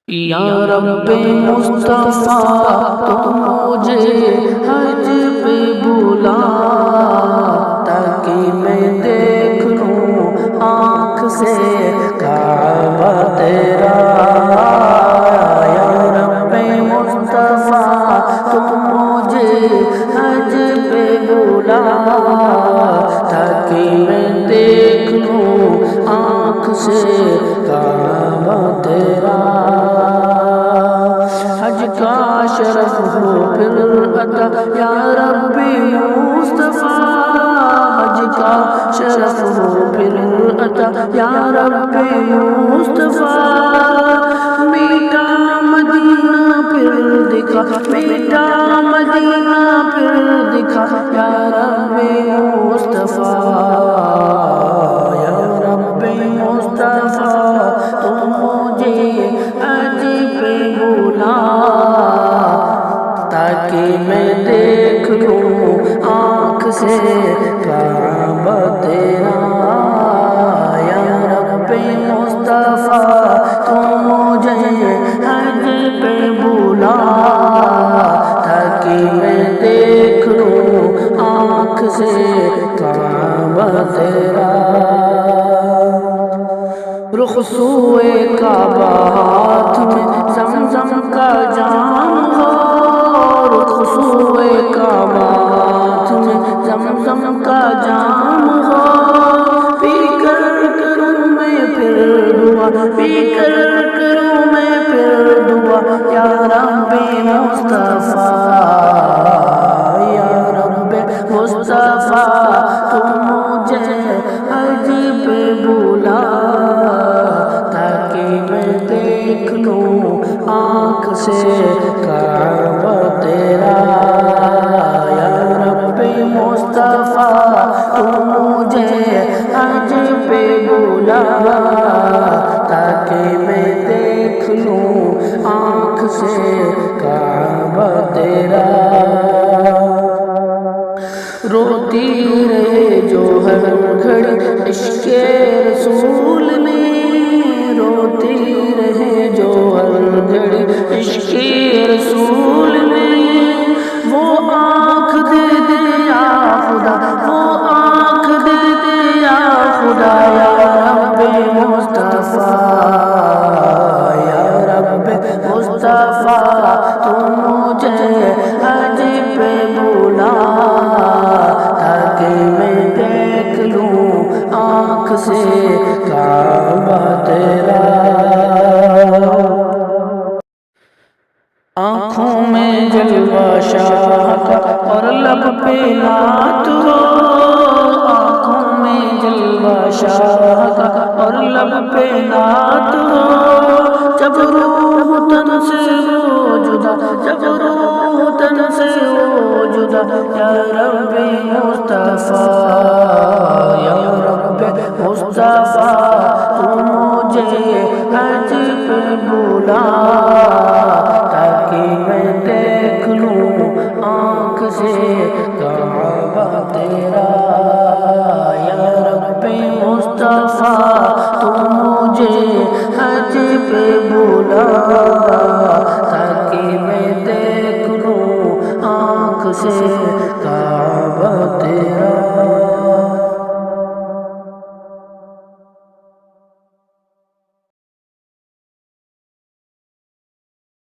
یا رب مصطفیٰ تو مجھے حج پہ بلا، تاکہ میں دیکھ لوں آنکھ سے کعبہ تیرا۔ یا رب مصطفیٰ تو مجھے حج پہ بلا، تاکہ میں دیکھ لوں آنکھ سے کعبہ تیرا۔ حج کا شرف ہو پھر عطا یا ربی مصطفیٰ، حج کا شرف ہو پھر عطا یا ربی مصطفیٰ۔ میٹھا مدینہ پھر دکھا، میٹھا مدینہ پھر دکھا یا ربی مصطفیٰ۔ یا ربی مصطفیٰ تو مجھے حج پہ بلا، تاکہ میں دیکھ لوں آنکھ سے کعبہ تیرا۔ یا رب مصطفیٰ تو مجھے حج پہ بلا، تاکہ میں دیکھ لوں آنکھ سے کعبہ تیرا۔ رخ سوئے کعبہ ہاتھ میں زمزم کا جام ہو، رخ سوئے کعبہ ہاتھ میں زمزم کا جام ہو۔ پی کر کروں میں پھر دعا، پی کر کروں میں پھر دعا یا رب مصطفیٰ۔ یا رب مصطفیٰ تو مجھے حج پہ بلا، تاکہ میں دیکھ لوں آنکھ سے کعبہ تیرا۔ یا رب مصطفیٰ تو مجھے حج پہ بلا، تاکہ میں دیکھ لوں آنکھ سے کعبہ تیرا۔ روتی رہے جو ہر گھڑی عشق رسول میں، روتی رہے جو ہر گھڑی عشق رسول میں۔ وہ آنکھ دے دے یا خدا، وہ آنکھ دے دے یا خدا یا رب مصطفیٰ۔ یا رب مصطفیٰ تو مجھے حج پہ بلا، تاکہ میں دیکھ لوں آنکھ سے کعبہ تیرا۔ آنکھوں میں جلوہ شاہ کا اور لب پہ نعت ہو، آنکھوں میں جلوہ شاہ کا اور لب پہ نعت ہو۔ جب روح تن سے وہ جدا، جب روح تن سے وہ جدا یا رب مصطفیٰ۔ یا رب مصطفیٰ تو مجھے حج پہ بلا، تاکہ میں دیکھ لوں آنکھ سے کعبہ تیرا۔ یا رب مصطفیٰ تو مجھے حج پہ بلا، تاکہ میں دیکھ لوں آنکھ سے